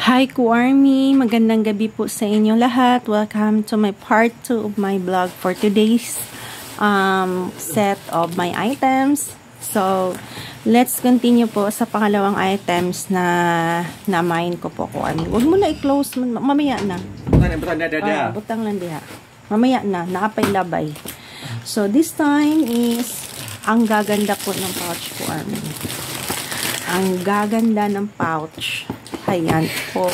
Hi Ku-Army! Magandang gabi po sa inyo lahat. Welcome to my part 2 of my vlog for today's set of my items. So, let's continue po sa pangalawang items na na-mine ko po, Ku-Army. Huwag mo na i-close. Mamaya na. Butang lang diha. Mamaya na. Nakapay-labay. So, this time is ang gaganda po ng pouch, Ku-Army. Ang gaganda ng pouch. Ayan po.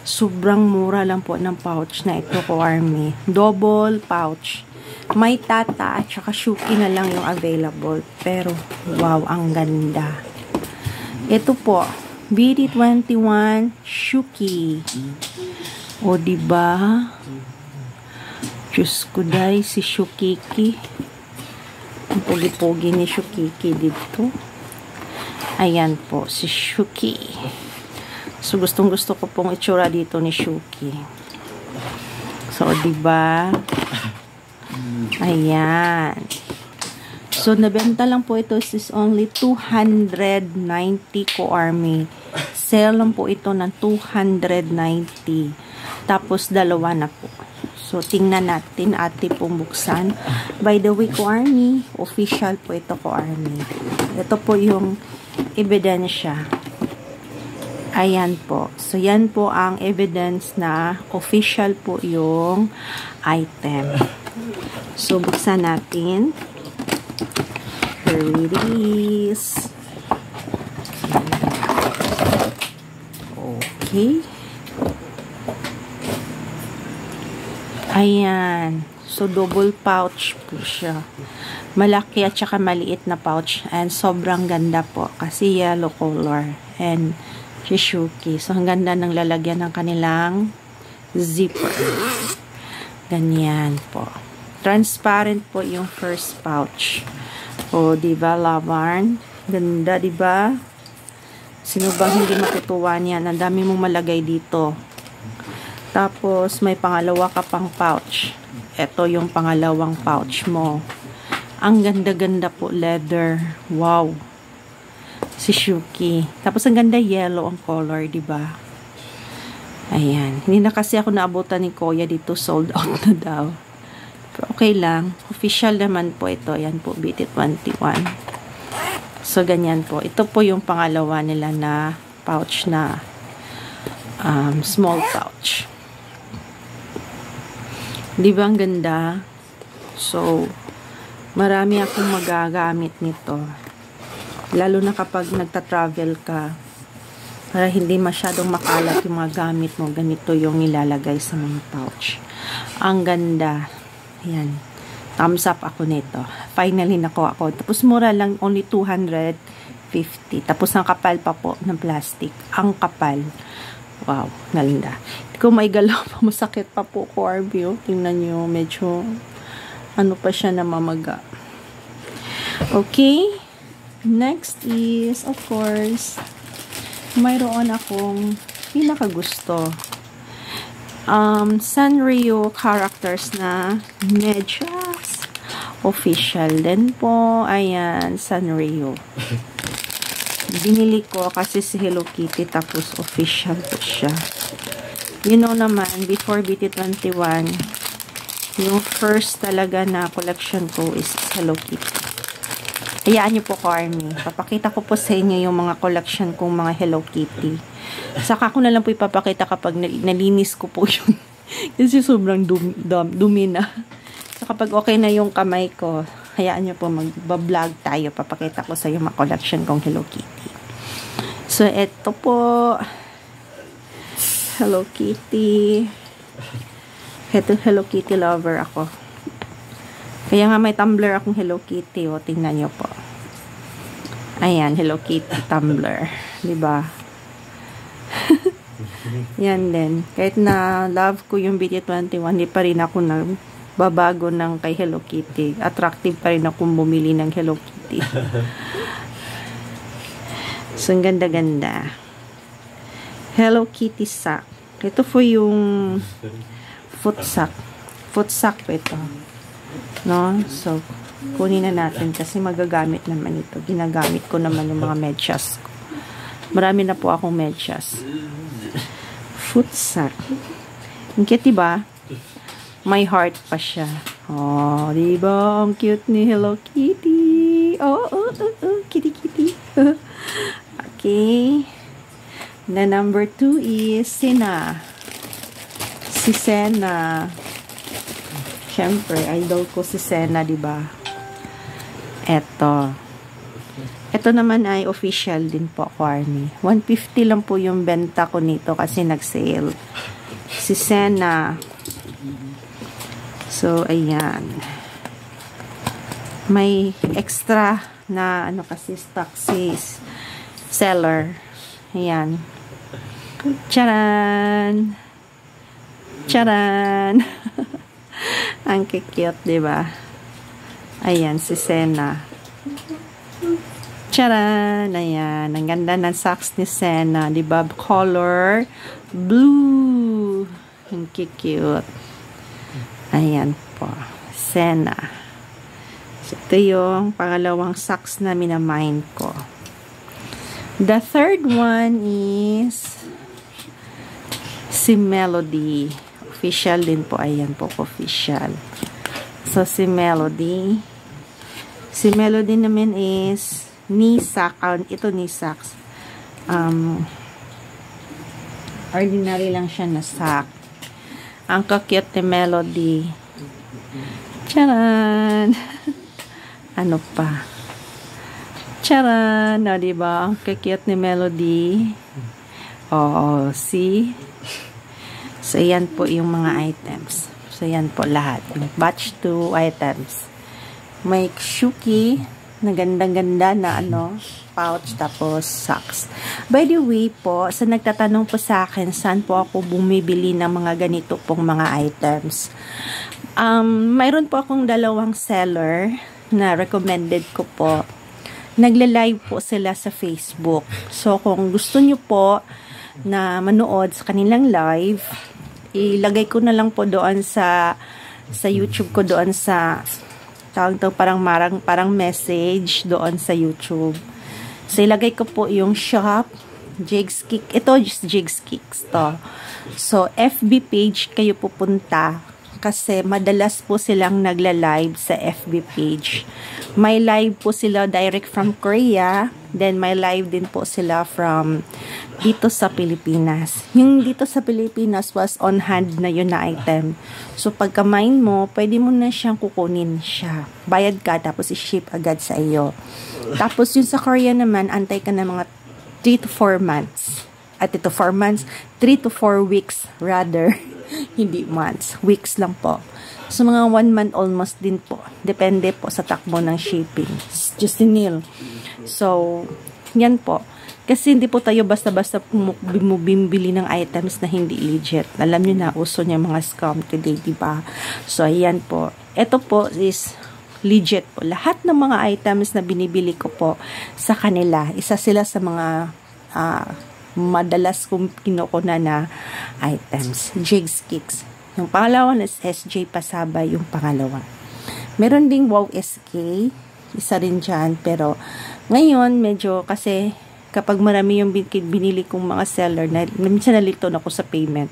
Sobrang mura lang po ng pouch na ito, Ku-Army. Double pouch. May Tata at saka Shuki na lang yung available. Pero, wow, ang ganda. Ito po. BD21 Shuki. O, diba? Diyos ko, day, si Shukiki. Ang pogi-pogi ni Shukiki dito. Ayan po, si Shuki. So, gustong-gusto ko pong itsura dito ni Shuki. So, diba? Ayan. So, nabenta lang po ito. This is only 290, Ku-Army. Sale lang po ito ng 290. Tapos, dalawa na po. So, tingnan natin. Ate pong buksan. By the way, Ku-Army, official po ito, Ku-Army. Ito po yung ebidensya. Ayan po. So, yan po ang evidence na official po yung item. So, buksan natin. Here it is. Okay. Ayan. So, double pouch po siya. Malaki at saka maliit na pouch. And sobrang ganda po. Kasi yellow color. And Shuki. So, ang ganda ng lalagyan ng kanilang zipper. Ganyan po. Transparent po yung first pouch. O, diba, Lavarn? Ganda, diba? Sino bang hindi matutuwa niyan? Ang dami mong malagay dito. Tapos, may pangalawa ka pang pouch. Ito yung pangalawang pouch mo. Ang ganda-ganda po, leather. Wow! Si Shuki. Tapos, ang ganda yellow ang color, diba? Ayan. Hindi na kasi ako naabutan ni Kuya dito. Sold out na daw. Pero okay lang. Official naman po ito. Ayan po, BT21. So, ganyan po. Ito po yung pangalawa nila na pouch na small pouch. Diba ang ganda? So, marami akong magagamit nito. Lalo na kapag nagta-travel ka, para hindi masyadong makalat yung mga gamit mo, ganito yung nilalagay sa mga pouch. Ang ganda. Ayan. Thumbs up ako nito. Finally, nakuha ako. Tapos, mura lang. Only 250. Tapos, ang kapal pa po ng plastic. Ang kapal. Wow. Ganda. Hindi ko maigalaw pa. Masakit pa po ko, Arvio. Tingnan nyo. Medyo, ano pa siya na mamaga. Okay. Next is, of course, mayroon akong pinakagusto. Sanrio characters na medyas. Official din po. Ayan, Sanrio. Binili ko kasi si Hello Kitty tapos official po siya. You know naman, before BT21, yung first talaga na collection ko is Hello Kitty. Hayaan nyo po, Ku-Army. Papakita ko po sa inyo yung mga collection kong mga Hello Kitty. Saka ko na lang po ipapakita kapag nalinis ko po yun. Kasi sobrang dumi na. So, kapag okay na yung kamay ko, hayaan nyo po mag-vlog tayo. Papakita ko sa iyo mga collection kong Hello Kitty. So, eto po. Hello Kitty. Eto, Hello Kitty lover ako. Kaya nga may tumbler akong Hello Kitty. O, tingnan nyo po. Ayan, Hello Kitty tumbler. Diba? Yan din. Kahit na love ko yung BT21, hindi pa rin ako nagbabago ng kay Hello Kitty. Attractive pa rin akong bumili ng Hello Kitty. So, ang ganda-ganda. Hello Kitty sack. Ito po yung foot sack. Foot sack po ito. No? So, kunin na natin kasi magagamit naman ito. Ginagamit ko naman yung mga medyas ko. Marami na po akong medyas. Foot sack. Ang cute, diba? May heart pa siya. Oh, diba? Ang cute ni Hello Kitty. Kitty, kitty. Okay. The number 2 is Sena. Si Sena. Siyempre, idol ko si Sena, diba? Eto. Ito naman ay official din po, Army. 150 lang po yung benta ko nito kasi nag-sale. Si Sena. So, ayan. May extra na ano kasi stock si seller. Ayan. Charan! Charan! Ang cute, diba? Ayan, si Sena. Charan! Ayan. Ang ganda ng socks ni Sena. Diba? Color blue. Ang cute. Ayan po. Sena. So, ito yung pangalawang socks na minamind ko. The third one is si Melody. Official din po. Ayan po. Official. So, si Melody. Si Melody naman is knee sock. Ito knee socks. Ordinary lang siya na sock. Ang cute ni Melody. Charan! Ano pa? Charan! O, diba? Ang cute ni Melody. Oo, see? So, yan po yung mga items. So, yan po lahat. Yung batch 2 items. May shuki na gandang-ganda na pouch, tapos socks. By the way po, sa nagtatanong po sa akin, saan po ako bumibili ng mga ganito pong mga items. Mayroon po akong dalawang seller na recommended ko po. Nagla-live po sila sa Facebook. So, kung gusto nyo po na manood sa kanilang live, ilagay ko na lang po doon sa YouTube ko, doon sa parang message doon sa YouTube. So, ilagay ko po yung shop, Jigs Kicks. Ito, Jigs Kicks to. So, FB page kayo pupunta kasi madalas po silang nagla-live sa FB page. May live po sila direct from Korea. Then, may live din po sila from dito sa Pilipinas. Yung dito sa Pilipinas was on hand na yun na item. So, pagka mine mo, pwede mo na siyang kukunin siya. Bayad ka, tapos i-ship agad sa iyo. Tapos, yung sa Korea naman, antay ka na mga 3 to 4 months. At ito, 4 months, 3 to 4 weeks rather. Hindi months. Weeks lang po. So, mga 1 month almost din po. Depende po sa takbo ng shipping. Just nil. So, yan po. Kasi hindi po tayo basta-basta bumibili ng items na hindi legit. Alam nyo na, uso niya mga scam today, diba? So, ayan po. Ito po is legit po. Lahat ng mga items na binibili ko po sa kanila, isa sila sa mga madalas kong kinukuna na items. Jigs Kicks. Yung pangalawa is SJ Pasabay, yung pangalawa. Meron ding Wow SK. Isa rin dyan. Pero, ngayon, medyo kasi kapag marami yung binili kong mga seller, na minsan nalito na ako sa payment.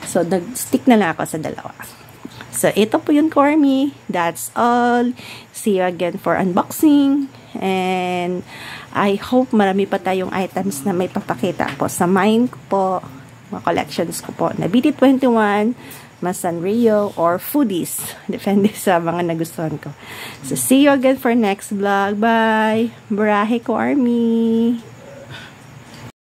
So, nag-stick na lang ako sa dalawa. So, ito po yun, Cormy. That's all. See you again for unboxing. And, I hope marami pa tayong items na may papakita po sa mine ko po, mga collections ko po, na BT21, Sanrio, or Foodies. Depende sa mga nagustuhan ko. So, see you again for next vlog. Bye! Burahe ko, Army!